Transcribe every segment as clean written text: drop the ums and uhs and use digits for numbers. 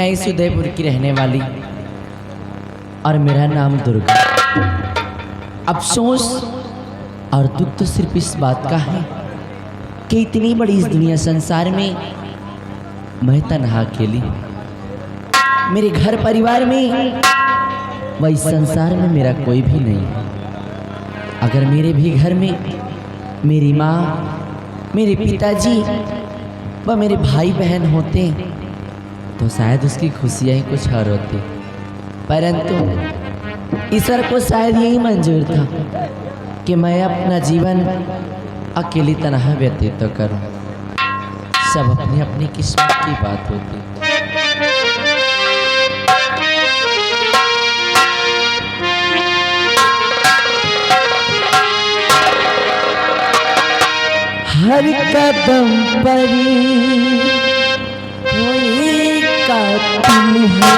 मैं इस उदयपुर की रहने वाली और मेरा नाम दुर्गा। अफसोस और दुख तो सिर्फ इस बात का है कि इतनी बड़ी इस दुनिया संसार में मैं तन्हा अकेली, मेरे घर परिवार में व इस संसार में मेरा कोई भी नहीं। अगर मेरे भी घर में मेरी माँ, मेरे पिताजी व मेरे भाई बहन होते तो शायद उसकी खुशियाँ ही कुछ और होती, परंतु ईश्वर को शायद यही मंजूर था कि मैं अपना जीवन अकेली तन्हा व्यतीत तो करूं। सब अपनी अपनी किस्मत की बात होती। हर कदम पर कोई कातिल है,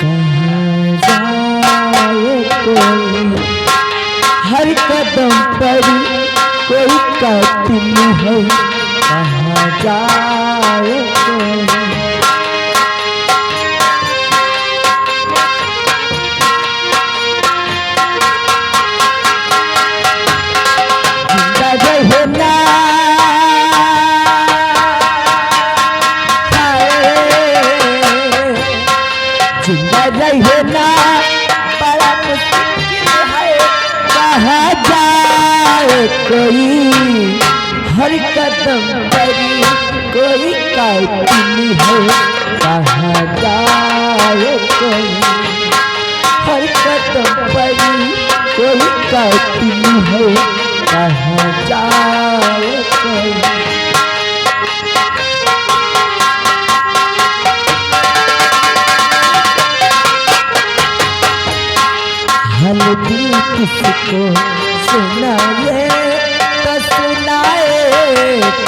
कहाँ जाए कोई। हर कदम पर कोई कातिल है, कहाँ जाए कोई। जिंदा रहना बड़ा मुश्किल है, कहाँ जाए कोई। हर कदम पर कोई कातिल है, कहाँ जाए कोई। हर कदम पर कोई कातिल है, कहाँ जाए कोई। हल दिल किसको सुनाए तो सुनाए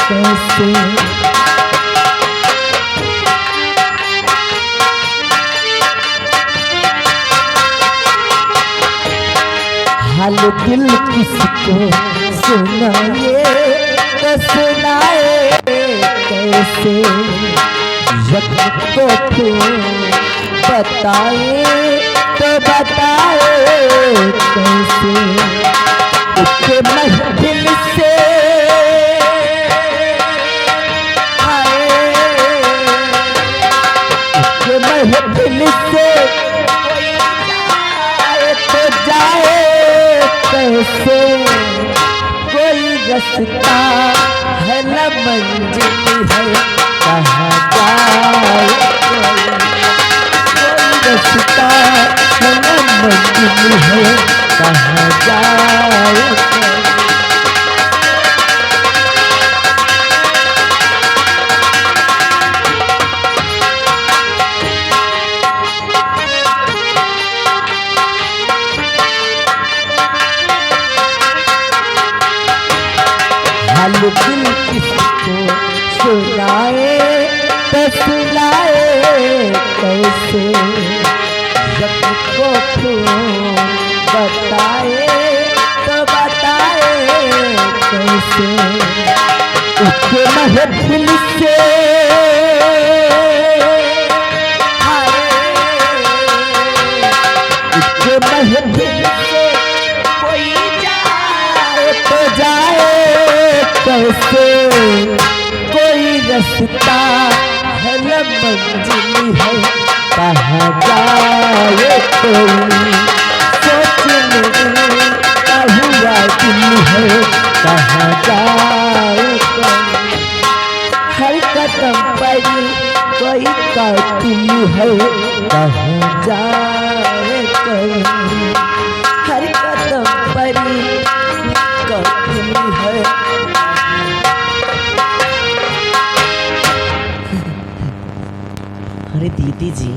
कैसे। हल दिल किसको सुनाए तो सुनाए कैसे। जख्म को क्यों बताए तो बताए कैसे। उसके महफिल से आए, उसके महफिल से कोई जाए तो जाए कैसे। कोई रास्ता है न मंजिल है, कहाँ जाए कोई। रास्ता है न मंजिल है, कहाँ जाए कोई। हाल दिल किसको सुनाए तो सुनाए कैसे। जब को क्यों बताए तो बताए कैसे। उसके महफिल से आए, उसके महफिल से कोई जाए तो जाए कैसे। कोई रास्ता है न मंजिल है, कहाँ जाए कोई। सोचने का हुआ दिल है, कहाँ जाए कोई। हर कदम पर कोई कातिल है, कहाँ जाए कोई। हर कदम पर कातिल है। अरे दीदी जी,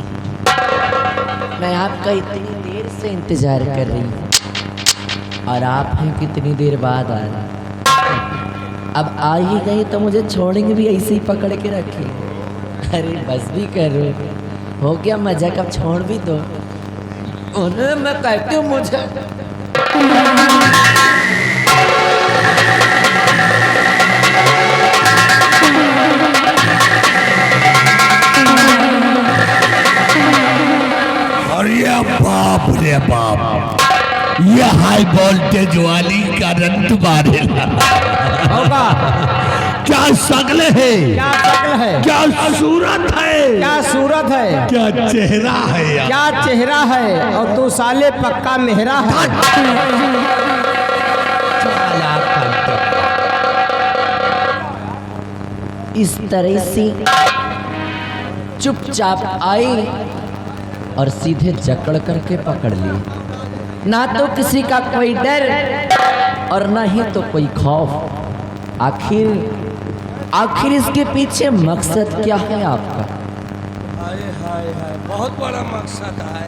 मैं आपका इतनी देर से इंतजार कर रही हूँ और आप हैं कितनी देर बाद आ रहे। अब आ ही गई तो मुझे छोड़ेंगे भी ऐसे ही पकड़ के रखे। अरे बस भी करो, हो गया मजा, कब छोड़ भी दो। उन्हें मैं कहती हूँ मुझे हाई वोल्टेज वाली करंट मारेला। होगा। क्या शक्ल है, क्या शक्ल है, क्या सूरत है, क्या सूरत है, क्या चेहरा है यार। क्या चेहरा है, और तू साले पक्का मेहरा है। इस तरह से चुपचाप आए और सीधे जकड़ करके पकड़ लिए। ना तो किसी का कोई डर और ना ही तो कोई खौफ। आखिर इसके पीछे मकसद क्या है आपका? हाय हाय हाय, बहुत बड़ा मकसद है।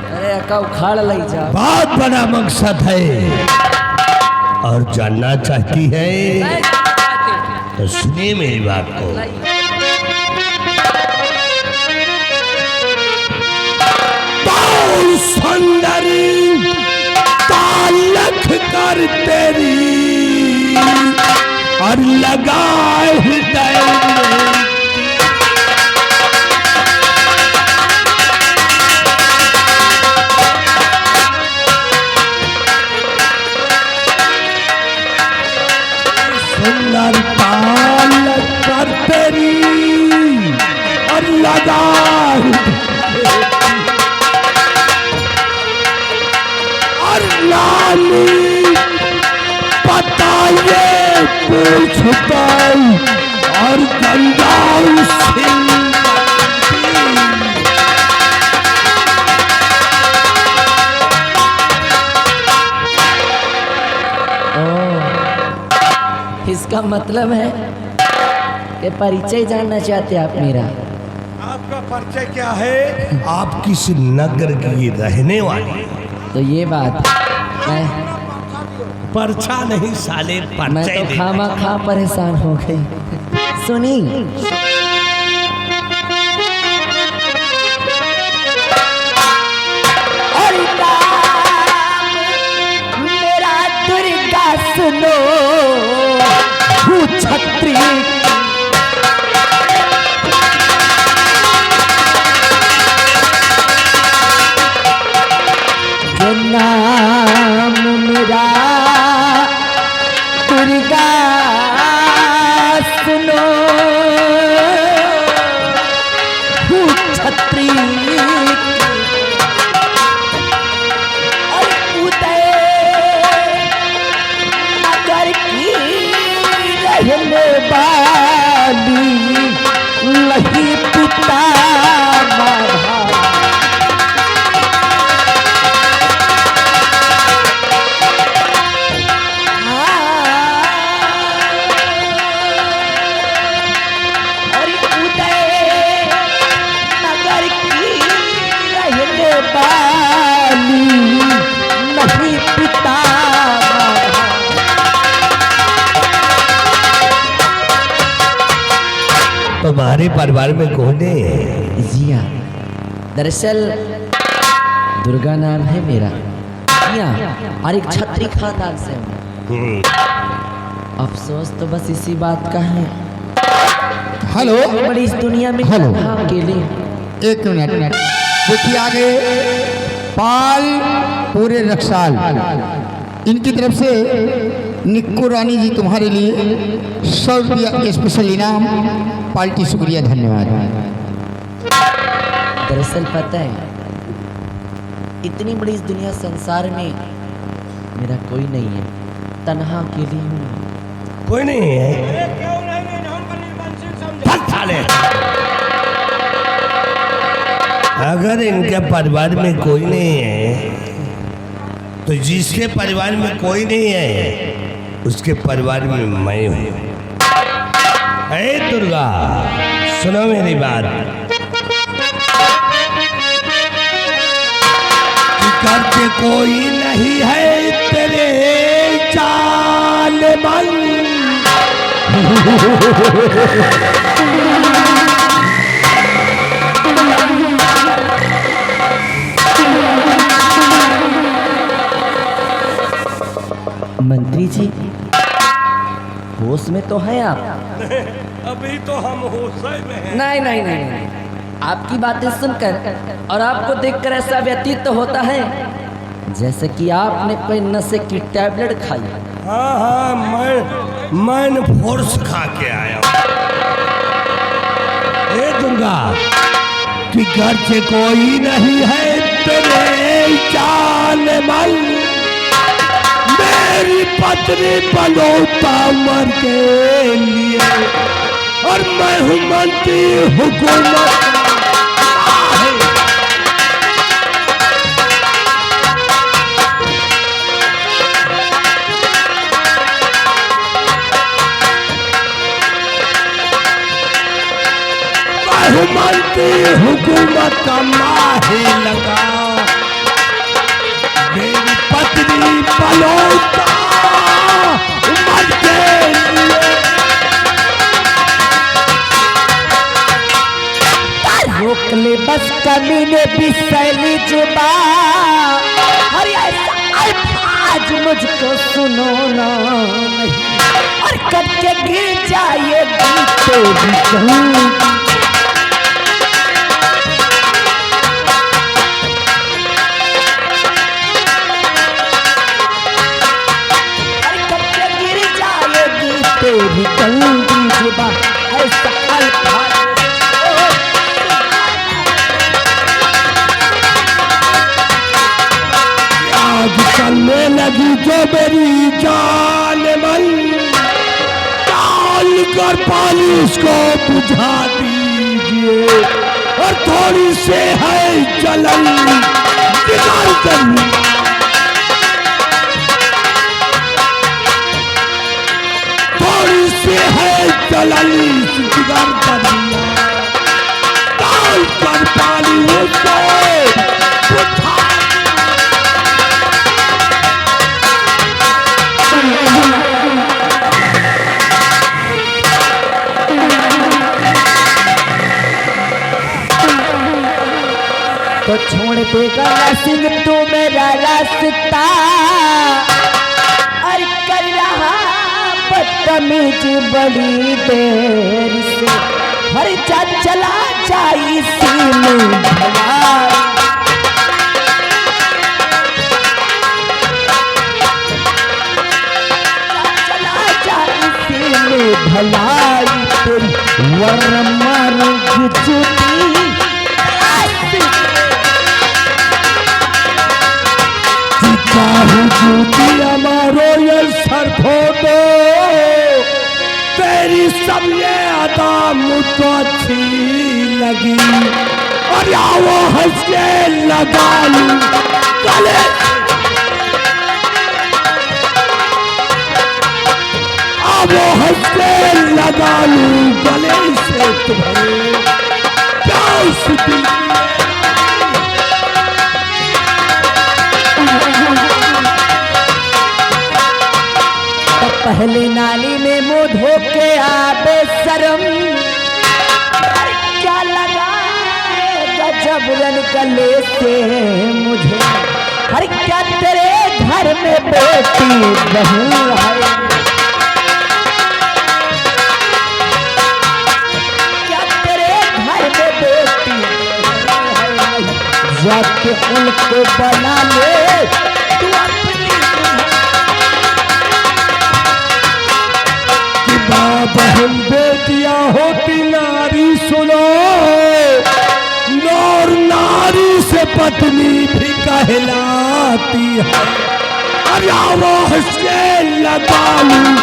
अरे अका उखाड़ ले जा। बहुत बड़ा मकसद है और जानना चाहती है तो सुनिए मेरी बात को। सुंदरी तालख कर तेरी और लगा हृदय में। सुंदर तालख कर तेरी और लगा और लाली पता ये पूछता और गंगा सिंह इसका मतलब है कि परिचय जानना चाहते आप मेरा? आपका परिचय क्या है? आप किस नगर की रहने वाली? तो ये बात मैं परछा नहीं साले, मैं परिचय तो खामा खा परेशान हो गई। सुनी, और नाम मेरा दुर्गा सुनो छत्री। नाम मेरा दुर्गा सुनो छत्री। और उदय नगर की रहने वाली लही पिता तुम्हारे परिवार में कौन है? जिया, दरअसल दुर्गा नाम है मेरा, जिया, और एक छत्री खानदान से हूँ। अफसोस तो बस इसी बात का है। हेलो, बड़ी इस दुनिया में हेलो। तन्हा अकेले। एक मिनट देखिए, आगे पाल पूरे रक्षाल इनकी तरफ से निक्कू रानी जी तुम्हारे लिए 100 रुपया स्पेशल इनाम। पार्टी शुक्रिया, धन्यवाद। दरअसल पता है, इतनी बड़ी इस दुनिया संसार में मेरा कोई नहीं है, तन्हा अकेली हूँ। कोई नहीं है? अगर इनके परिवार में कोई नहीं है तो जिसके परिवार में कोई नहीं है उसके परिवार में मैं हूँ। हे दुर्गा, सुनो मेरी बात। करके कोई नहीं है तेरे चाल मन। मंत्री जी, होश में तो हैं आप? अभी तो हम होश में हैं। नहीं, आपकी बातें सुनकर और आपको देखकर ऐसा व्यतीत तो होता है जैसे कि आपने कोई नशे की टैबलेट खाई। हाँ हाँ, मैं फोर्स खा के आया हूँ। ए दुर्गा, कि घर से कोई नहीं है तेरे जान मन, मेरी पत्नी बनोता मर के लिए, और मैं हूँ मंत्री हुकूमत। मंत्री हुकूमत का माही लगा, मेरी पत्नी बनोता मर के लिए। रोक ले बस कमीने बिसैली जुबा, अरे ऐसा अल्फाज मुझको सुनो ना नहीं, और कब के गिर जाएगी तो भी कहूँगी। तेरी गंदी जुबान ऐसा अल्फाज। आग चलने लगी जो मेरी जान मन, डाल कर पानी उसको बुझा दीजिए, और थोड़ी से है जलन निकाल कर, से है जलाली जिगर कर दिया, डाल कर पानी उसको बुझा। तो छोड़ देगा सिंह तू मेरा रास्ता, और कर रहा बदतमीज बड़ी देर से, हर जा चला जाई सीने भलाई, चला जाई सीने भलाई, तेरी वर मारूंगी जूती जूती हमारो ये सर फोटो, तेरी सब ये अदा मुझको अच्छी लगी, और या वो हंस के लगा लूं गले, अब वो हंस के लगा लूं गले से तुम्हें क्या उस दिल पहले नाली में मुंह धो के आबे शर्म, क्या लगाएगा जबरन गले से मुझे, हर क्या तेरे घर में बेटी बहू है, क्या तेरे घर में बेटी है, जाके उनको बना ले तू अपनी। बहन बेटियां होती नारी सुनो, नौर नारी से पत्नी भी कहलाती है, अरे वो हंस के लगा लूं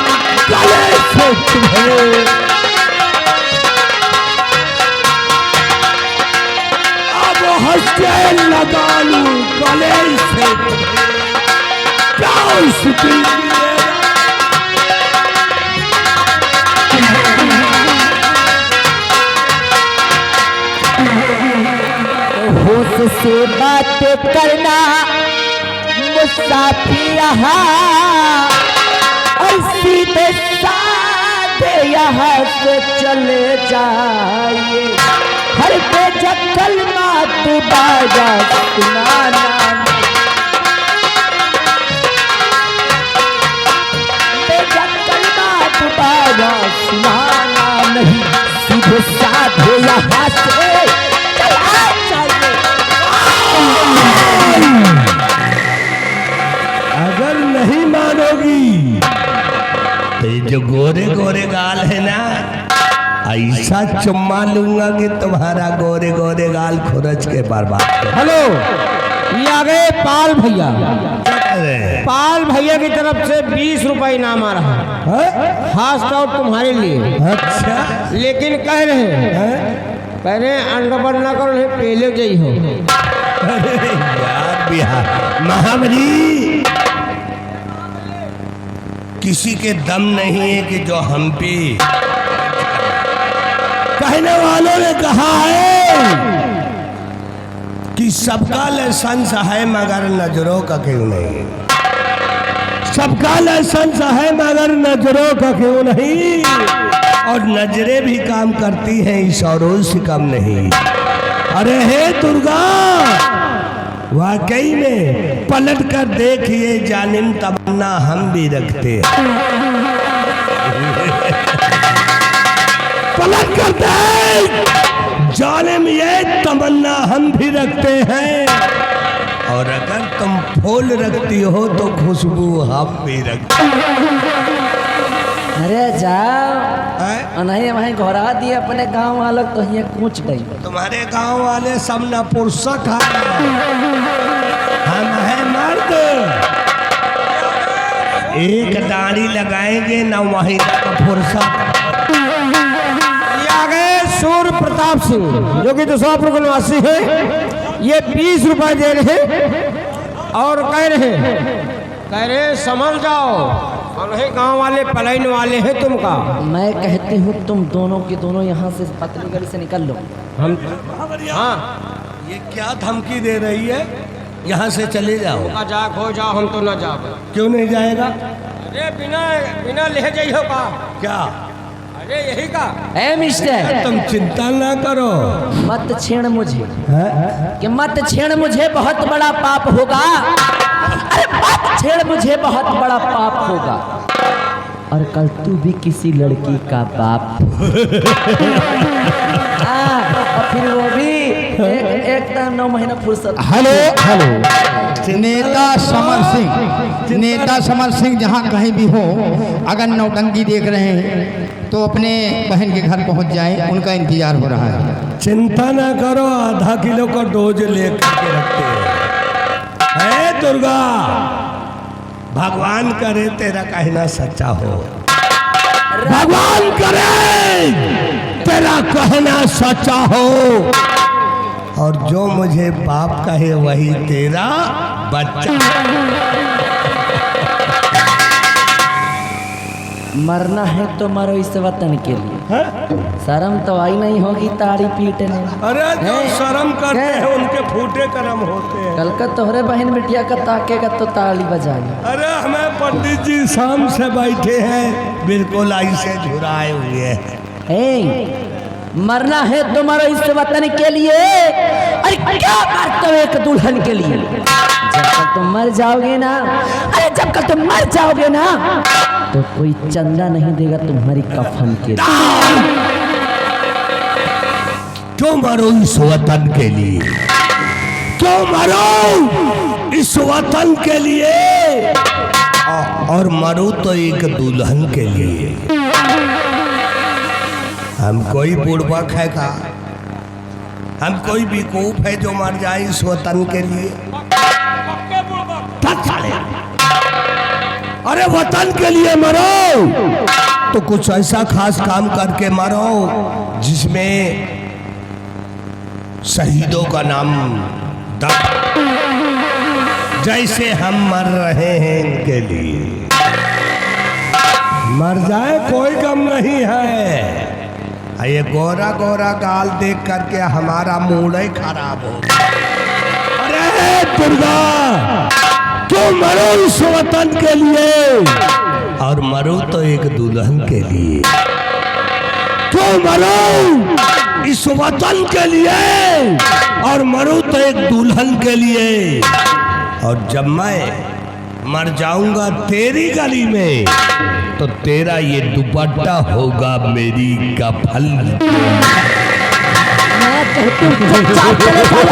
गले से तुम्हें, अब हंस के लगा लूं गले से तुम्हें, क्या उस दिल होश से बात करना मुसाफिर यहाँ, और सीधे साधे यहाँ से चले जाइए, हर बेजकल मात बाजा सुनाना, बेजकल मात बाजा सुनाना नहीं, सीधे साधे यहाँ से चला जाइए। अगर नहीं मानोगी तो ये जो गोरे गोरे गाल है ना, ऐसा चुम्मा लूंगा कि तुम्हारा गोरे गोरे गाल खुरच के बर्बाद कर। हेलो, ये आ गए पाल भैया। अरे पाल भैया की तरफ से 20 रुपए इनाम आ रहा है, खास तौर तुम्हारे लिए। अच्छा, लेकिन कह रहे कह रहे अंडर ना करो, नहीं पहले जई हो। अरे यार बिहार महाबली, किसी के दम नहीं है कि जो हम पे। कहने वालों ने कहा है कि सबका लाइसेंस है मगर नजरों का क्यों नहीं। सबका लाइसेंस है मगर नजरों का क्यों नहीं, और नजरें भी काम करती हैं इशारों से कम नहीं। अरे हे दुर्गा, वाकई में पलट कर देखिए जानिम तमन्ना हम भी रखते हैं। पलट कर देख, जालिम ये तमन्ना हम भी रखते हैं, और अगर तुम फूल रखती हो तो खुशबू हम भी रखते हैं। अरे जाओ, नहीं वहीं घोरा दिए अपने गांव वालों तो ये कूच गई। तुम्हारे गांव वाले सब नपुंसक हैं, हम हैं मर्द। एक दाढ़ी लगाएंगे न वहीं तक फुर्सत। ये आ गए सूर्य प्रताप सिंह, जो कि दुसापुर के निवासी है। ये 20 रुपए दे रहे और कह रहे समझ जाओ, और नहीं गाँव वाले पलायन वाले हैं तुमका। मैं कहती हूँ तुम दोनों के दोनों यहाँ से पतली गली से निकल लो। हम हाँ, ये क्या धमकी दे रही है? यहाँ से चले जाओ। जा खो जाओ, हम तो ना जाओ। क्यों नहीं जाएगा? अरे बिना ले जाइयो का। क्या? अरे यही का। ए मिस्टर, तुम चिंता ना करो, मत छेड़ मुझे, है? कि मत छेड़ मुझे, बहुत बड़ा पाप होगा। अरे मत छेड़ मुझे, बहुत बड़ा पाप होगा। और कल तू भी किसी लड़की का बाप। और फिर वो भी एक 9 महीना फुर्सत। हेलो नेता समर सिंह जहाँ कहीं भी हो, अगर नौटंकी देख रहे हैं तो अपने बहन के घर पहुँच जाएं, उनका इंतजार हो रहा है। चिंता ना करो, आधा किलो का डोज लेकर के रखते हैं। हे दुर्गा, भगवान करे तेरा कहना सच्चा हो। भगवान करे तेरा कहना सच्चा हो, और जो मुझे बाप कहे वही तेरा बच्चा। मरना है तो मरो इस वतन के लिए। शर्म तो आई नहीं होगी ताड़ी पीटने। अरे जो हैं? शर्म करते हैं? हैं उनके फूटे कर्म होते हैं। कल का तोहरे बहन बिटिया का ताकेगा तो ताली बजाएगा। अरे हमें पंडित जी शाम से बैठे हैं, बिल्कुल ऐसे झुराए हुए हैं। मरना है तो मरो इस वतन के लिए। अरे क्या मरते हो एक दुल्हन के लिए? जब तक तुम मर जाओगे ना, अरे जब तक तुम मर जाओगे ना, तो कोई चंदा नहीं देगा तुम्हारी कफन के लिए। क्यों मरो इस वतन के लिए? क्यों मरो इस वतन के लिए? और मरो तो एक दुल्हन के लिए। हम कोई बुड़बक है का? हम कोई बेवकूफ है जो मर जाए इस वतन के लिए? अरे वतन के लिए मरो तो कुछ ऐसा खास काम करके मरो जिसमें शहीदों का नाम दर्ज, जैसे हम मर रहे हैं इनके लिए। मर जाए कोई गम नहीं है। ये गोरा गोरा गाल देख करके हमारा मूड ही खराब हो। अरे दुर्गा, क्यों मरो इस वतन के लिए? और मरो तो एक दुल्हन के लिए। क्यों मरो इस वतन के लिए? और मरो तो एक दुल्हन के लिए। और जब मैं मर जाऊंगा तेरी गली में, तो तेरा ये दुपट्टा होगा मेरी कफन। मैं कहती हूँ चुपचाप चले जाओ।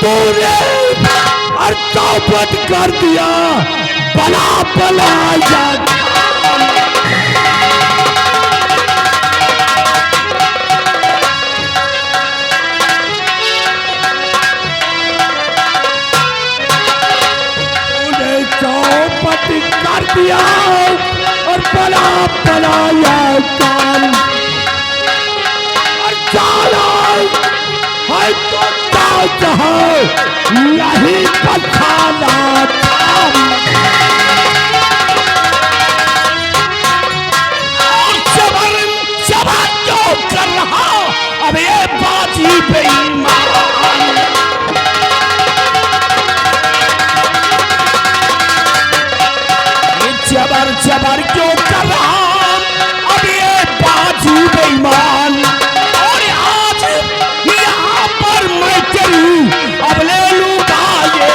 तूने और चौपट कर दिया बला बला याद चौपट कर दिया और बड़ा बनाया कान और जाना है तो जहाँ यही पछाना जबर जबर क्यों कर रहा अब ये बाजी बेईमान जबर जबर क्यों कर रहा अब ये बाजी बेईमान और आज यहाँ पर मैं तेरी अब ले लूंगा ये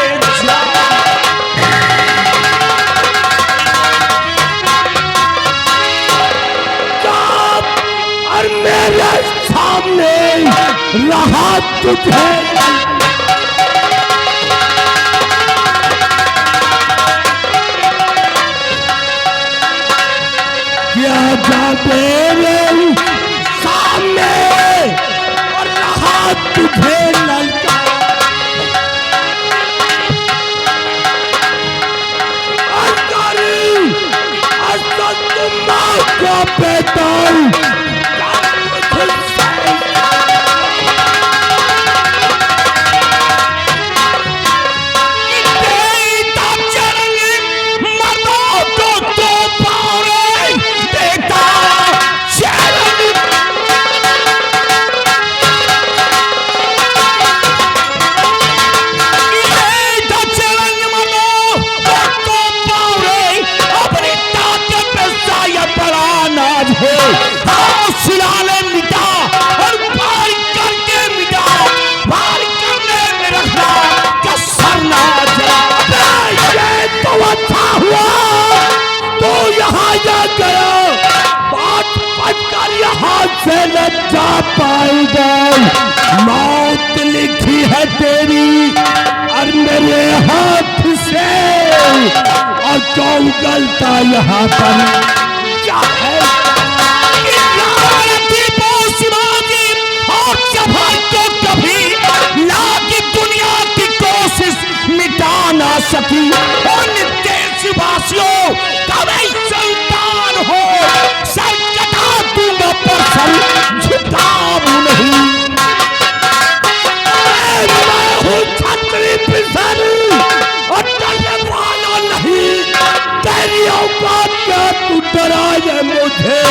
जान और मेरे सामने रहा तुझे तेरे सामने और रहा तुझे ललका का बेटा से न जा पाएगा मौत लिखी है तेरी और मेरे हाथ से और कौन गलता यहाँ पर क्या है और जफर को कभी लाकी दुनिया की कोशिश मिटा ना सकी और देशवासियों कभी संतान हो सर कटा दूंगा पर सर झुकाऊं नहीं मैं हूँ छतरी पिसर और डरने वाला नहीं तेरी औकात क्या तू डराए मुझे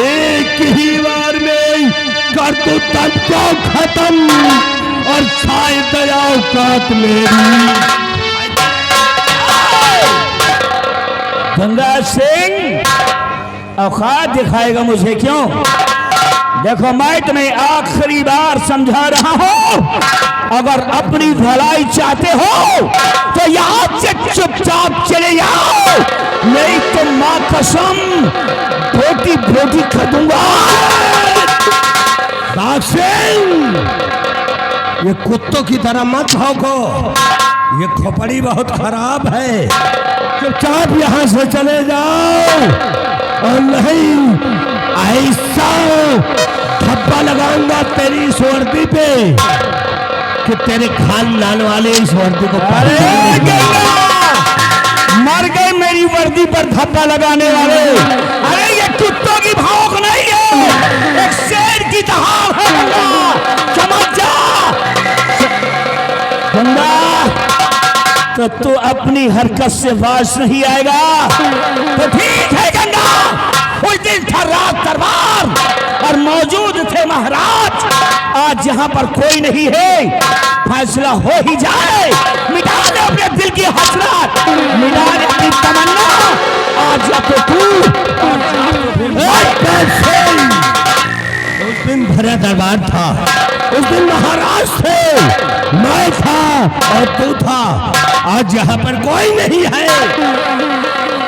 एक ही बार में कर तू तब को खत्म और शायद औकात मेरी गंगा सिंह औकात दिखाएगा मुझे क्यों? देखो मैं तुम्हें आखिरी बार समझा रहा हूं अगर अपनी भलाई चाहते हो तो यहां से चुपचाप चले जाओ नहीं तो मां कसम बोटी बोटी कर दूंगा। ये कुत्तों की तरह मत भौंको ये खोपड़ी बहुत खराब है चुपचाप यहाँ से चले जाओ और नहीं ऐसा धब्बा लगाऊंगा तेरी इस वर्दी पे कि तेरे खानदान वाले इस वर्दी को मर गए मेरी वर्दी पर धब्बा लगाने वाले। अरे ये कुत्तों की भौंक नहीं है एक शेर की दहाड़ है समझ जा गंगा तो तू अपनी हरकत से बाज नहीं आएगा तो ठीक है गंगा। उस दिन था रात दरबार और मौजूद थे महाराज आज यहाँ पर कोई नहीं है फैसला हो ही जाए मिटा दे अपने दिल की हसरत मिटा दे अपनी तमन्ना आज या तो तू उस दिन भरा दरबार था उस दिन महाराज थे मैं था और तू था आज यहाँ पर कोई नहीं है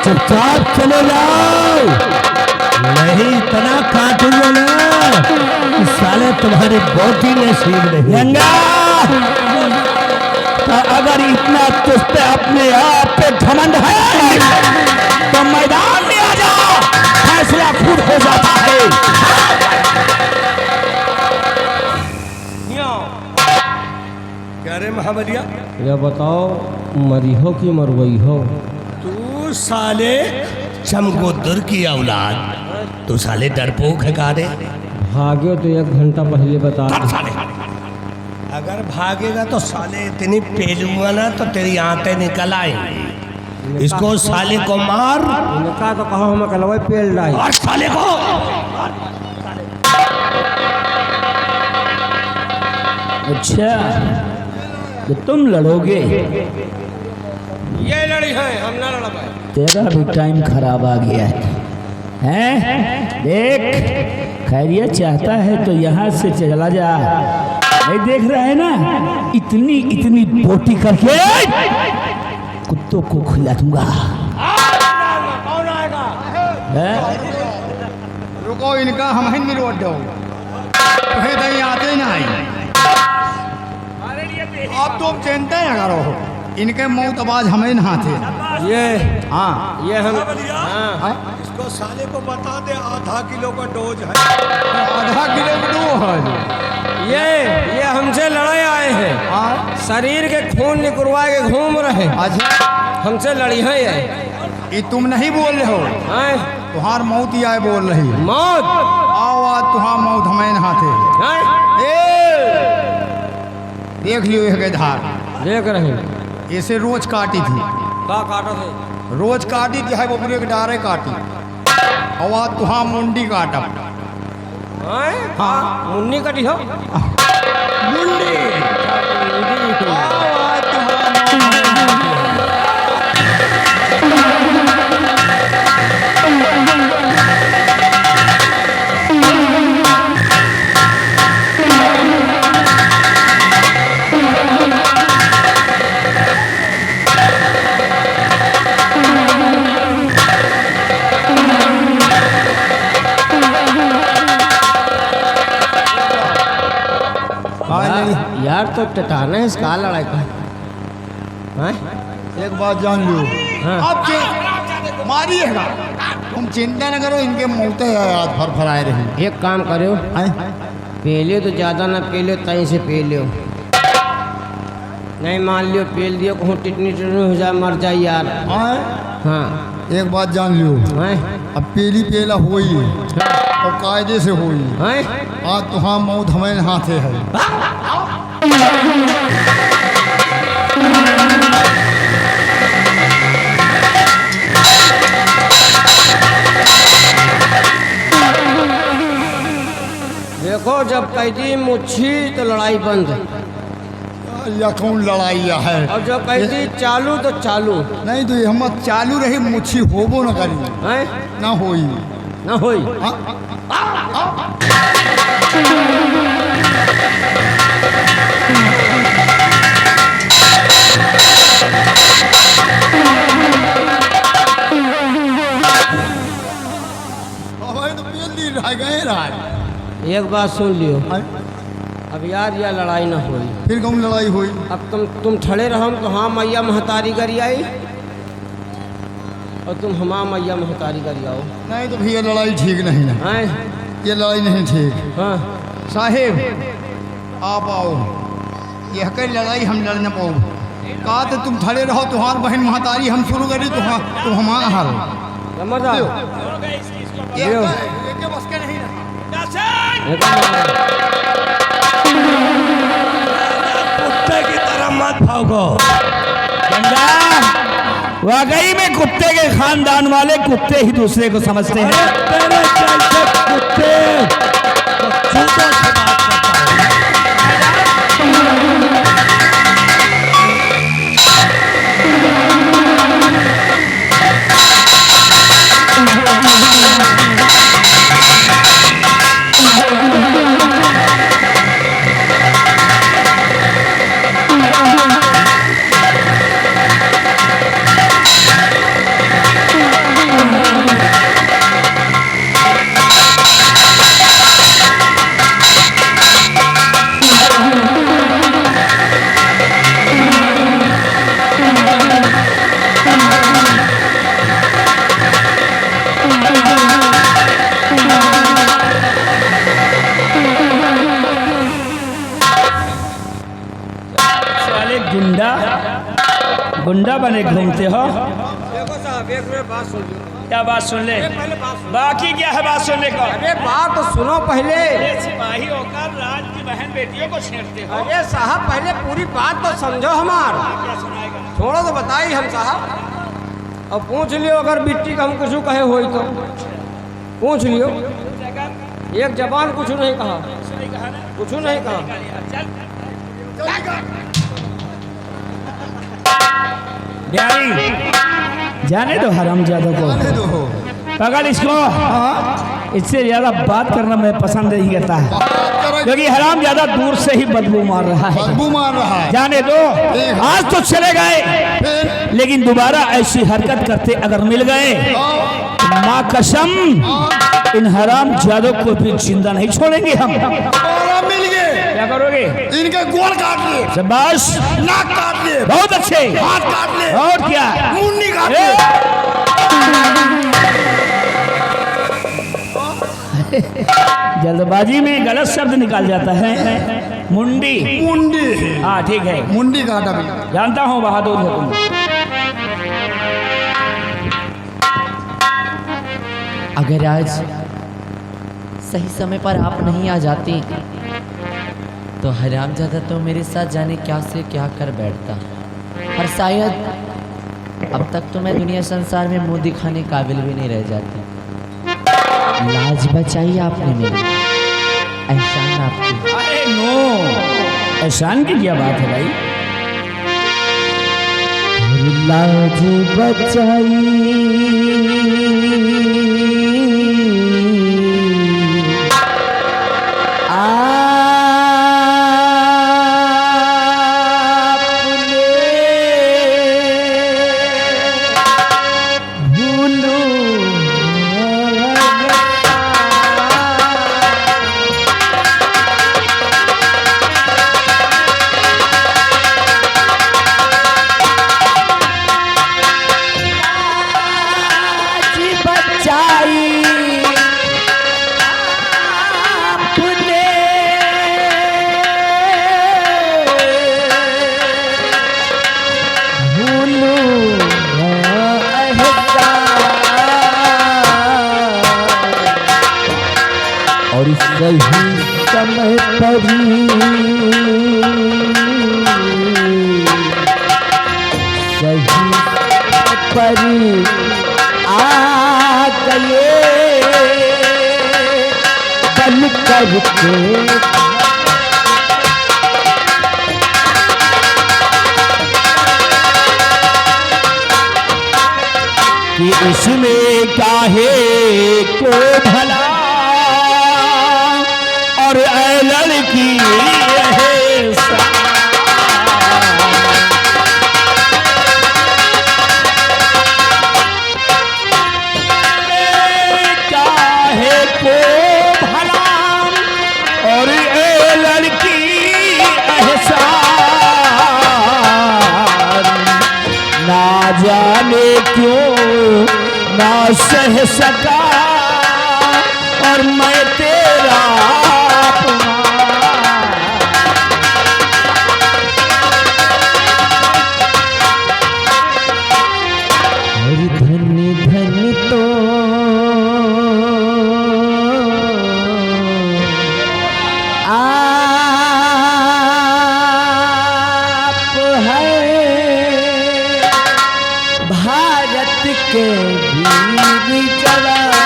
चुपचाप चले जाओ नहीं इतना काटूंगा ना साले तुम्हारे बोटी नसीब नहीं गंगा अगर इतना तुझ पे अपने आप पे घमंड है तो मैदान में आ जा, फैसला खुद हो जाता है। क्या रे महाबलिया, ये बताओ मरी हो कि मरवई हो? तू साले चमगोदर की औलाद, तू साले डरपोक है का रे? भाग्यो तो 1 घंटा पहले बता अब साले अगर भागेगा तो साले इतनी पेलूंगा ना तो तेरी आंतें निकल आएंगी। इसको साले को मार इनका तो कहा हम कलवा पेल डाई। और साले को अच्छा तो तुम लड़ोगे? ये लड़ी है, हम ना लड़ पाए। तेरा भी टाइम खराब आ गया है, हैं? देख खैरियत चाहता है तो यहाँ से चला जा। नहीं देख रहा है ना, इतनी इतनी बोटी करके कुत्तों को खिला दूंगा। कौन आएगा? रुको, इनका हम ही मिलवा दो, तुम्हें दही आते ना आई। आप तो चिंता न करो, इनके मौत आवाज हमें नहा थे। ये हाँ, ये हम इसको साले को बता दे, आधा किलो का डोज है। आधा किलो का डोज है। ये हमसे लड़ाई आए हैं। हाँ, शरीर के खून निकलवा के घूम रहे हैं। अच्छा, हमसे लड़ी है ये तुम नहीं बोल रहे हो, हैं? तुम्हार मौत ही आए बोल रही है। मौत आओ आज तुम्हार मौत हमें नहा थे। हैं? देख लियो यह धार, देख रहे हैं। ऐसे रोज काटी थी, का काटा थे? रोज काटी थी, है वो पूरे के डारे काटी। और आज तुहार मुंडी काटा। हैं? हाँ, मुन्नी कटी हो। मुंडी यार तो टटाना है इसका लड़ाई का। हैं? एक बात जान लियो, हाँ। अब मारिएगा, तुम चिंता न करो, इनके मौतें याद फरफराए रही। एक काम करो, पहले तो ज़्यादा ना पहले, तई से पी लियो। नहीं मान लियो पेल दियो, कहूँ टिटनी टिटनी हो जाए, मर जाए यार। हाँ, एक बात जान लियो, हैं? अब पेली पेला होई और कायदे से होई। हैं? आज तुहार मौत हमें हाथे है। देखो जब कैदी मुच्छी तो लड़ाई बंद, या कौन लड़ाई है? और जब कैदी चालू तो चालू। नहीं तो हम चालू रही, मुच्छी होबो न करी, हैं? ना होई। ना होई। तो पेल दी रह गए रहा। एक बात सुन लियो, अब यार यह लड़ाई ना होई। फिर कौन लड़ाई हुई? अब तुम ठड़े रहो तो हाँ मैया महतारी करी आई, और तुम हमा मैया महतारी करी आओ। नहीं तो फिर ये लड़ाई ठीक नहीं है, हैं? ये लड़ाई नहीं ठीक। हाँ, साहेब आप आओ, यह कई लड़ाई हम लड़ न पाओ। कहा तो तुम खड़े रहो, तुम्हार बहन महतारी हम शुरू करी, तुम हमारा हाल समझ आओ। लियो। बस के नहीं रहा। कुत्ते की तरह मत भागो। गंगा, वाकई में कुत्ते के खानदान वाले कुत्ते ही दूसरे को समझते हैं। तेरे जैसे कुत्ते जूतों से बात साले गुंडा गुंडा बने घूमते हो। देखो साहब एक मिनट बात सुन लो। क्या बात सुन ले? पहले बात सुन। बाकी क्या है बात सुनने का? अरे बात तो सुनो पहले। सिपाही होकर राज की बहन बेटियों को छेड़ते हो। अरे साहब पहले पूरी बात तो समझो हमार। क्या सुनाएगा? छोड़ो तो बताई हम साहब। अब पूछ लियो अगर बिट्टी का हम कुछ कहे हो तो पूछ लियो। एक जबान कुछ नहीं कहा, कुछ नहीं कहा। बिहारी जाने दो हरामजादों को, पकड़ इसको। इससे ज्यादा बात करना मैं पसंद नहीं करता है, क्योंकि हरामजादा दूर से ही बदबू मार रहा है। बदबू मार रहा है। जाने दो, आज तो चले गए, लेकिन दोबारा ऐसी हरकत करते अगर मिल गए, माँ कसम इन हरामजादों को भी जिंदा नहीं छोड़ेंगे हम। मिल गए। क्या करोगे? इनके गोल काट लिए, शाबाश, नाक काट लिए, बहुत अच्छे, हाथ काट लिए, और क्या, मुंडी काट लिए। जल्दबाजी में गलत शब्द निकाल जाता है। मुंडी, मुंडी, हाँ ठीक है, मुंडी काटा भी। जानता हूँ बहादुर हो तुम। अगर आज सही समय पर आप नहीं आ जाते तो हरामजादा तो मेरे साथ जाने क्या से क्या कर बैठता, और शायद अब तक तो मैं दुनिया संसार में मुंह दिखाने काबिल भी नहीं रह जाती। लाज बचाई आपने मेरी, एहसान आपकी। अरे नो, एहसान की क्या बात है भाई? लाज बचाई और सही समय पर सही पर आ गए बन करके। कि उसमें काहे को भला और ऐ लड़की काहे को भला और ऐ लड़की एहसान, ना जाने क्यों ना सह सका और मैं तेरा धनी धनी तो आप है भारत के वीर जवान।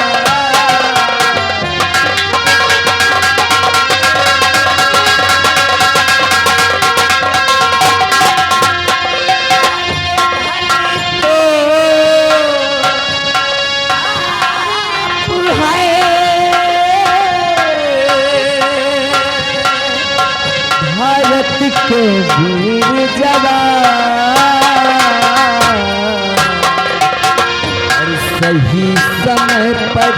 भारत के वीर जवान और सही समय पर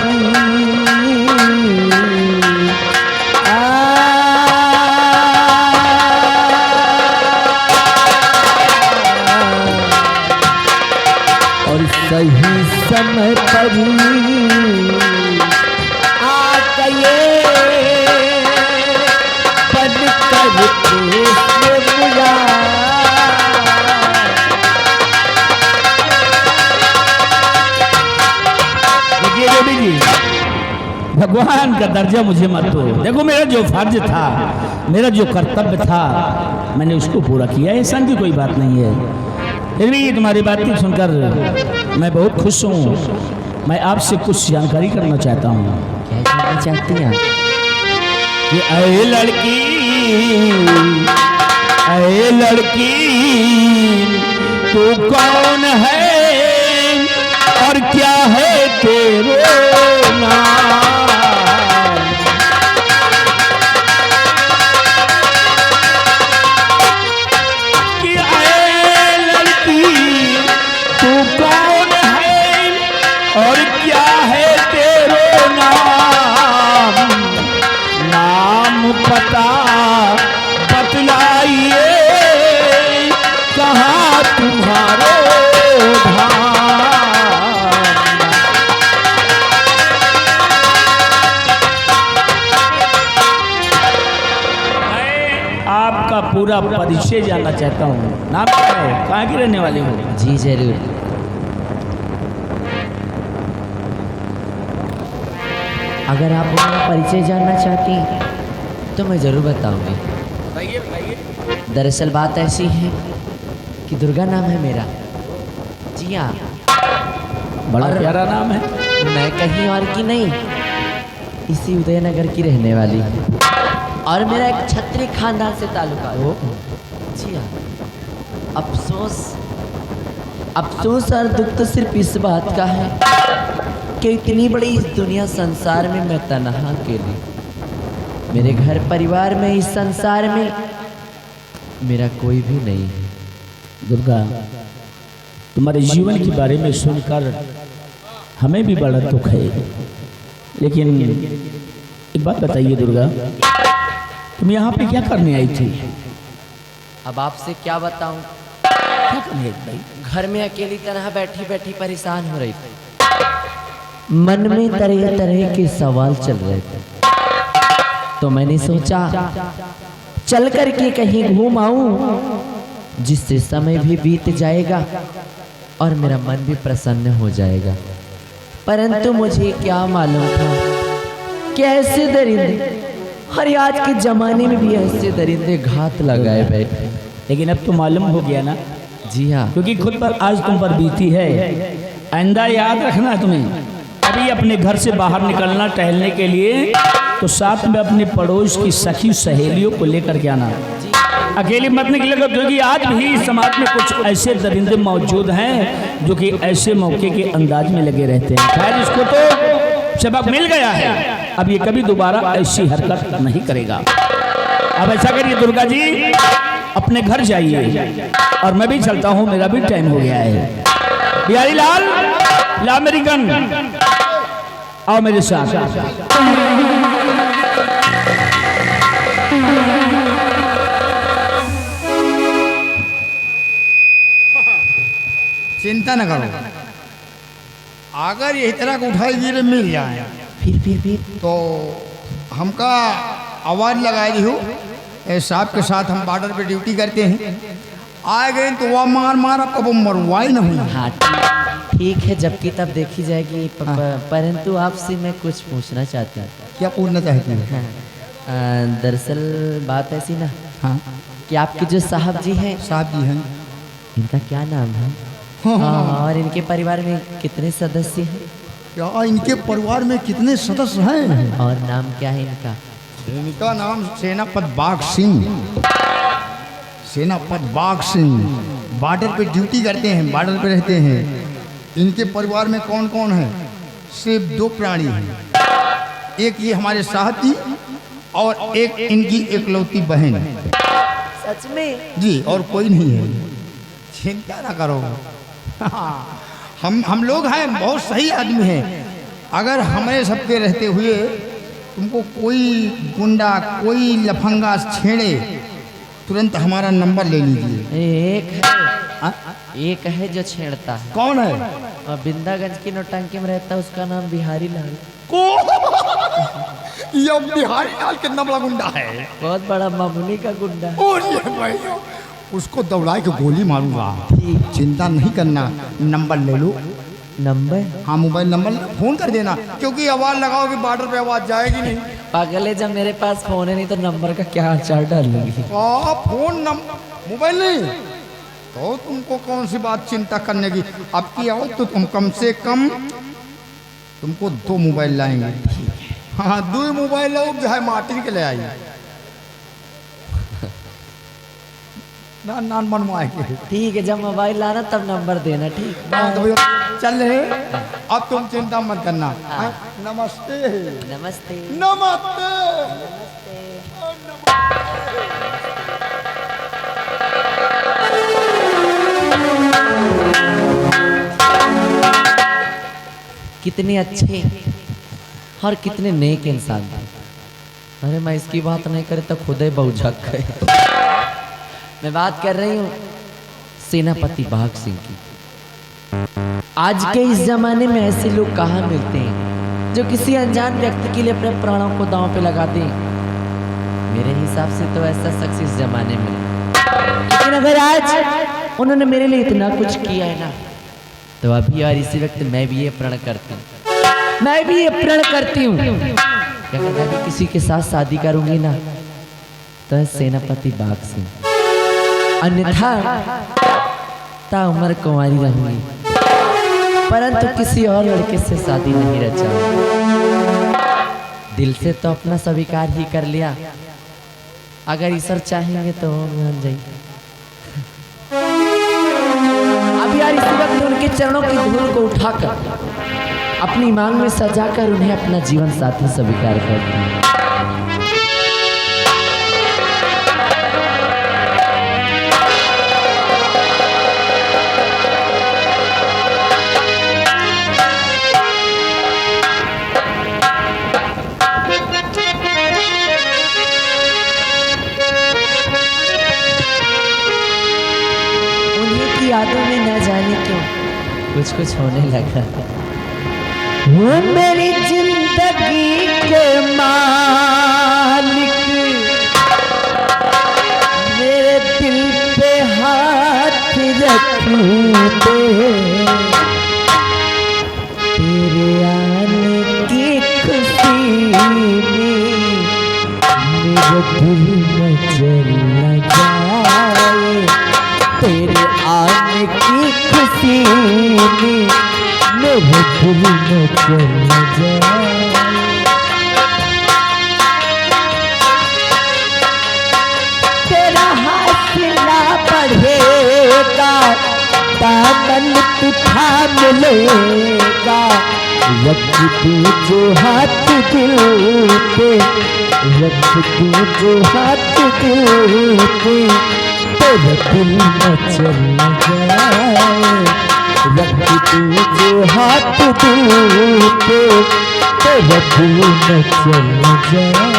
और सही समय पर आ गए बन करके मुझा। भगवान का दर्जा मुझे मत दो। देखो मेरा जो फर्ज था, मेरा जो कर्तव्य था, मैंने उसको पूरा किया। ऐसा की कोई बात नहीं है। फिर भी तुम्हारी बातें सुनकर मैं बहुत खुश हूँ। मैं आपसे कुछ जानकारी करना चाहता हूँ। क्या जानना चाहती हैं आप? कि ऐ लड़की तू कौन है और क्या है तेरा नाम? कि ऐ लड़की तू कौन है और क्या है तेरा नाम? नाम पता बतलाइए, कहाँ तुम्हारो धाम? मैं आपका पूरा परिचय जानना चाहता हूँ। नाम क्या है? कहाँ की रहने वाले हो? जी जरूर। अगर आप मेरा परिचय जानना चाहती तो मैं ज़रूर बताऊंगी। बताइए बताइए। दरअसल बात ऐसी है कि दुर्गा नाम है मेरा। जी हाँ। बड़ा और प्यारा नाम है। मैं कहीं और की नहीं, इसी उदयनगर की रहने वाली हूँ। और मेरा एक क्षत्रिय खानदान से ताल्लुका है। जी हाँ। अफसोस और दुख तो सिर्फ इस बात का है कि इतनी बड़ी इस दुनिया संसार में मैं तन्हा अकेली, मेरे घर परिवार में, इस संसार में मेरा कोई भी नहीं है। दुर्गा, तुम्हारे जीवन के बारे में सुनकर हमें भी बड़ा दुख है। लेकिन एक बात बताइए दुर्गा, तुम यहाँ पे क्या करने आई थी? अब आपसे क्या बताऊं? क्या करने आई भाई? घर में अकेली तरह बैठी बैठी परेशान हो रही थी। मन में तरह तरह के सवाल चल रहे थे, तो मैंने सोचा चल करके कहीं घूम आऊं, जिससे समय भी बीत जाएगा और मेरा मन भी प्रसन्न हो जाएगा। परंतु मुझे क्या मालूम था कि ऐसे दरिंदे, और आज के जमाने में भी ऐसे दरिंदे घात लगाए बैठे। लेकिन अब तो मालूम हो गया ना? जी हाँ। क्योंकि खुद पर आज तुम पर बीती है। आइंदा याद रखना है तुम्हें। अभी अपने घर से बाहर निकलना टहलने के लिए तो साथ में अपने पड़ोस की सखी सहेलियों को लेकर के आना। अकेली मत निकलेगा, क्योंकि आज भी समाज में कुछ ऐसे दरिंदे मौजूद हैं जो कि ऐसे मौके के अंदाज में लगे रहते हैं। खैर, इसको तो सबक मिल गया है, अब ये कभी दोबारा ऐसी हरकत नहीं करेगा। अब ऐसा करिए दुर्गा जी, अपने घर जाइए और मैं भी चलता हूँ, मेरा भी टाइम हो गया है। बिहारी लाल, ला मेरी गन, आओ मेरे साथ। चिंता न करो, अगर यही तरह का उठाई गिरे मिल जाए फिर तो हमका आवाज़ लगाई दी हो। साहब के साथ हम बॉर्डर पे ड्यूटी करते हैं, आ गए तो वह मार मार आपको वो मरवाई न हुई। हाँ ठीक है, जबकि तब देखी जाएगी। परंतु आपसे मैं कुछ पूछना चाहता हूँ। क्या पूछना चाहती हैं? हाँ, दरअसल बात ऐसी ना हाँ कि आपके जो साहब जी हैं, साहब जी हैं, इनका क्या नाम है? और इनके परिवार में कितने सदस्य हैं? क्या इनके परिवार में कितने सदस्य हैं? और नाम क्या है इनका? इनका नाम सेनापति बाघ सिंह। सेनापति बाघ सिंह बॉर्डर पे ड्यूटी करते हैं, बॉर्डर पे रहते हैं। इनके परिवार में कौन कौन है? सिर्फ दो प्राणी हैं, एक ये हमारे साहब जी और एक इनकी एकलौती बहन। सच में? जी, और कोई नहीं है, चिंता ना करो। हम लोग हैं, बहुत सही आदमी हैं। अगर हमारे सबके रहते हुए तुमको कोई गुंडा, कोई लफंगा छेड़े, तुरंत हमारा नंबर ले लीजिए। एक है जो छेड़ता है। कौन है? और बिंदागंज की नौटंकी में रहता है, उसका नाम बिहारी लाल। ये बिहारी लाल कितना बड़ा गुंडा है, बहुत बड़ा मामूली का गुंडा है। और ये भाई, उसको दौड़ा के गोली मारूंगा। चिंता नहीं करना, नंबर ले लो, नंबर? हाँ मोबाइल नंबर फोन कर देना, क्योंकि आवाज लगाओगे बॉर्डर पे आवाज जाएगी नहीं। पागल है, जब मेरे पास फोन है नहीं तो नंबर का क्या आचार डाल लूंगी। फोन नंबर मोबाइल नहीं तो तुमको कौन सी बात चिंता करने की। अब की आओ तो तुम कम से कम तुमको 2 मोबाइल लाएंगे। हाँ 2 मोबाइल लाओ, चाहे मार्टिन के ले आइए ना नान बनवाएंगे। ठीक है, जब मोबाइल लाना तब नंबर देना। ठीक तो भैया चल रहे, अब तुम चिंता मत करना। नमस्ते नमस्ते। नमस्ते। कितने अच्छे और कितने नेक इंसान थे। अरे मैं इसकी बात नहीं करे तो खुद ही बहुझक गए। मैं बात कर रही हूँ सेनापति बाघ सिंह की। आज के इस जमाने में ऐसे लोग कहाँ मिलते हैं जो किसी अनजान व्यक्ति के लिए अपने प्राणों को दांव पे लगा दें। मेरे हिसाब से तो ऐसा शख्स इस जमाने में, लेकिन अगर आज उन्होंने मेरे लिए इतना कुछ किया है ना, तो अभी और इसी वक्त मैं भी ये प्रण करती हूँ, मैं भी ये प्रण करती हूँ कि अगर मैं भी किसी के साथ शादी करूंगी ना तो सेनापति बाघ सिंह, अन्यथा ताउम्र कुंवारी रहूंगी, परंतु किसी और लड़के से शादी नहीं रचाऊंगी। दिल से तो अपना स्वीकार ही कर लिया, अगर ईश्वर चाहेंगे तो मान जाएंगे। अब यार इसी वक्त उनके चरणों की धूल को उठाकर अपनी मांग में सजाकर उन्हें अपना जीवन साथी स्वीकार करती हूँ। यादों में न जाने क्यों कुछ कुछ होने लगा। वो मेरी जिंदगी के मालिक, मेरे दिल पे हाथ रखते, तेरे आने की खुशी में मेरे दिल में चला जाए, तेरे आने की खुशी में मेरे दिल में चला जाए। तेरा हासिला बढ़ेगा, दामन तू थाम लेगा, रख दे जो हाथ दिल पे, रख दे जो हाथ दिल पे, तेरे दिल में चला जाए, रख दे जो हाथ दिल पे, तेरे दिल में चला जाए।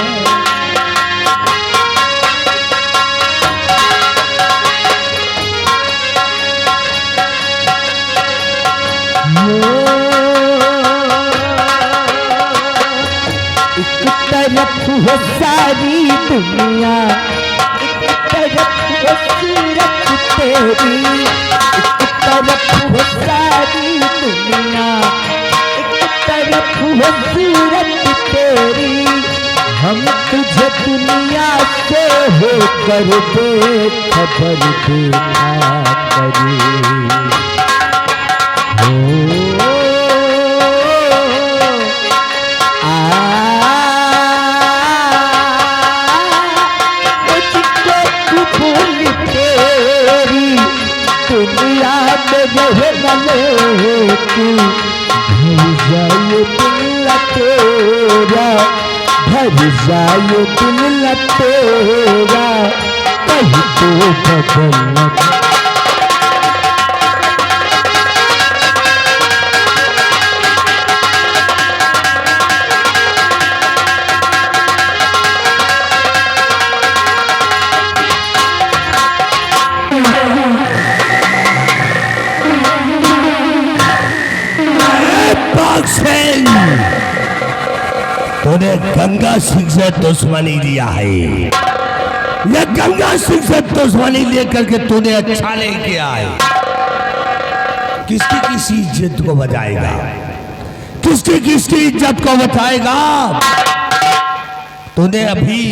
एक तरफ है सारी दुनिया, एक तरफ है सूरत तेरी, एक तरफ है सारी दुनिया, एक तरफ है सूरत तेरी, हम तुझे दुनिया से होकर बेखबर देखा करें। दुनिया में रहे तू, भर जाए दिल तेरा, भर जाए दिल तेरा, कहीं तो बदल तूने गंगा सिंह से दुश्मनी लिया है, ये गंगा सिंह से दुश्मनी लेकर के तूने अच्छा नहीं किया है। किसकी किसी इज्जत को बचाएगा, किसकी किसकी इज्जत को बचाएगा। तूने अभी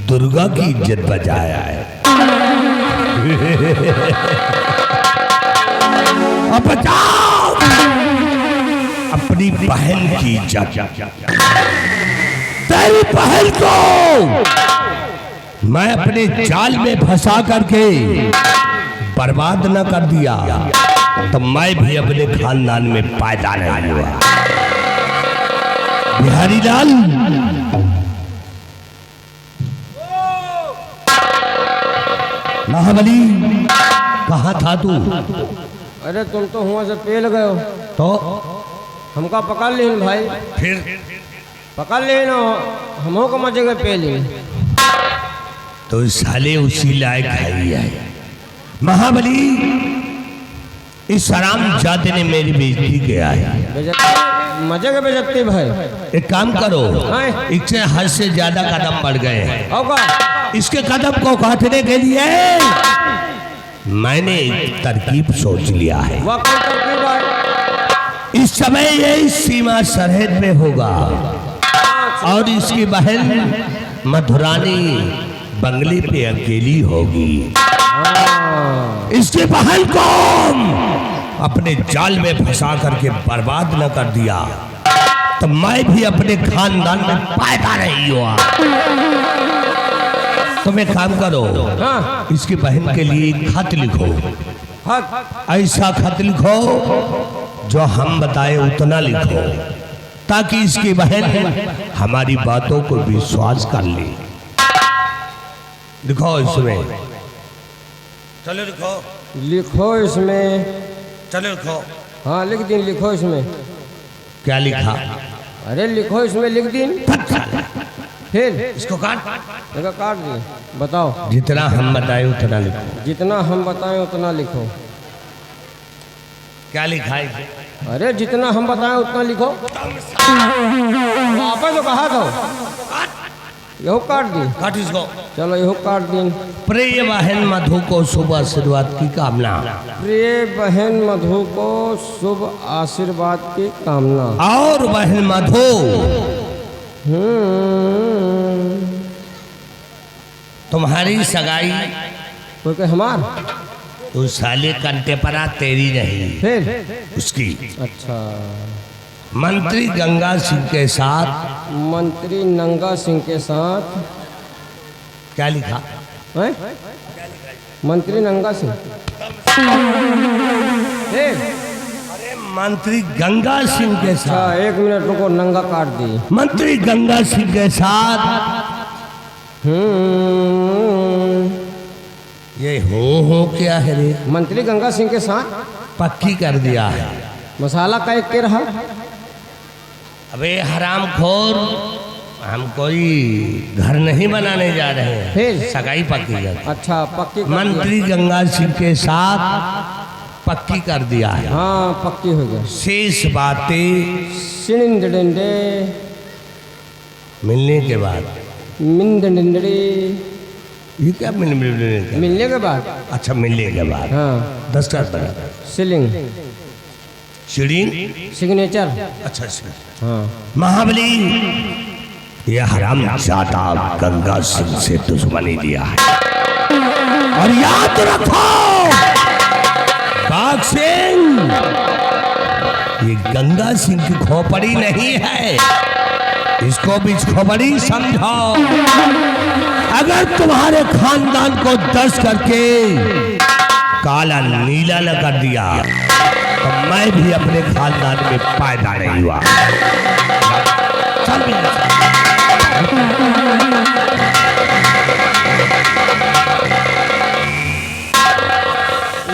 दुर्गा की इज्जत बचाया है। अब बचाओ अपनी बहन की इज्जत। तेरी बहन को मैं अपने जाल में फंसा करके बर्बाद न कर दिया तो मैं भी अपने खानदान में पैदा नहीं हुआ। बिहारी लाल, महाबली, कहाँ था तू? अरे तुम तो हुआ से पेल गए हो तो हमका पकड़ लीन भाई, फिर पकड़ लीन हमों को मजे के पेल लीन। तो साले उसी लायक आई है। महाबली, इस हराम जाते ने मेरी बेइज्जती किया है। बेइज्जती मजे के बेइज्जती भाई। एक काम करो, हाँ। इससे हद से ज्यादा कदम बढ़ गए हैं। होगा इसके कदम को काटने के लिए मैंने एक तरकीब सोच लिया है। वह कौन तरकीब है? इस समय ये सीमा सरहद में होगा और इसकी बहन मधुरानी बंगले पे अकेली होगी। इसकी बहन को अपने जाल में फंसा करके बर्बाद न कर दिया तो मैं भी अपने खानदान में पैदा नहीं हुआ। तुम एक काम करो, हाँ। इसकी बहन के लिए एक खत लिखो। हक ऐसा खत लिखो जो हम बताए उतना लिखो ताकि इसकी बहन हमारी बातों को विश्वास कर ले। लिखो इसमें, चलो लिखो, लिखो इसमें। चलो लिखो। हाँ लिख दिन, लिखो इसमें। क्या लिखा? अरे लिखो इसमें, लिख दिन। फिर इसको काट। देखो काट दिए। बताओ। जितना हम बताए उतना लिखो। जितना हम बताएं उतना लिखो। क्या लिखा है? अरे जितना हम बताएं उतना लिखो। वापस तो कहा था, यहो काट दी। काट इसको। चलो यहो काट दी। प्रिय बहन मधु को शुभ आशीर्वाद की कामना। प्रिय बहन मधु को शुभ आशीर्वाद की कामना। और बहन मधु तुम्हारी सगाई कोई के हमार तो साले कंटे परा तेरी नहीं, फिर उसकी। अच्छा। मंत्री गंगा सिंह के साथ। मंत्री नंगा सिंह के साथ। क्या लिखा हैं? मंत्री नंगा सिंह। फिर अरे मंत्री गंगा सिंह के अच्छा साथ। एक मिनट रुको, नंगा काट दी। मंत्री गंगा सिंह के साथ ये हो क्या है रे? मंत्री गंगा सिंह के साथ पक्की कर दिया है। मसाला का एक के रहा। अबे हरामखोर, हम कोई घर नहीं बनाने जा रहे हैं, फिर? सगाई पक्की कर। अच्छा पक्की कर दिया। मंत्री गंगा सिंह के साथ पक्की कर दिया है। हाँ पक्की हो गया। शेष बातें सिनिंदे मिलने के बाद। मिंदे ये क्या मिलने के? मिलने के बाद। अच्छा मिलने के बाद। हाँ 10 का बना सीलिंग सीढ़ी। सिग्नेचर। अच्छा अच्छा। हाँ महाबली, यह हराम जाता गंगा सिंह से दुश्मनी लिया है और याद रखो बाघ सिंह, ये गंगा सिंह की खोपड़ी नहीं है, इसको भी खोपड़ी समझो। अगर तुम्हारे खानदान को दर्ज करके काला नीला न कर दिया तो मैं भी अपने खानदान में पैदा नहीं हुआ। चल भी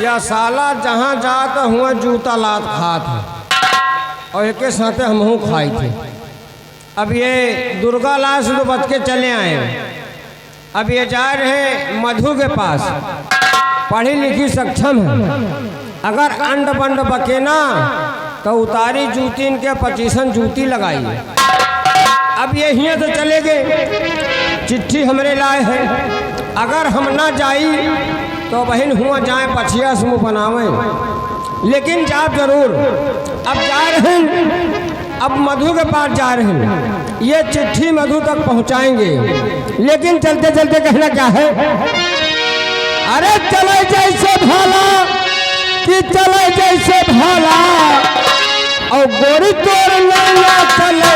या साला जहाँ जात हुआ जूता लात खात है और एक साथे हमहू खाई थे। अब ये दुर्गा लाल से तो बच के चले आए हैं। अब ये जा रहे मधु के पास, पढ़ी लिखी सक्षम है। अगर अंड बंड बके ना तो उतारी जूती इनके 25 जूती लगाई। अब ये यहाँ से चले गए, चिट्ठी हमरे लाए है। अगर हम ना जाई तो बहन हुआ जाए पछिया से मुँह बनावे। लेकिन जाप जरूर। अब जा रहे हैं, अब मधु के पास जा रहे हैं, ये चिट्ठी मधु तक पहुंचाएंगे। लेकिन चलते चलते कहना क्या है, अरे चले जैसे भाला कि चले जैसे भाला और गोरी तोड़ लेना चले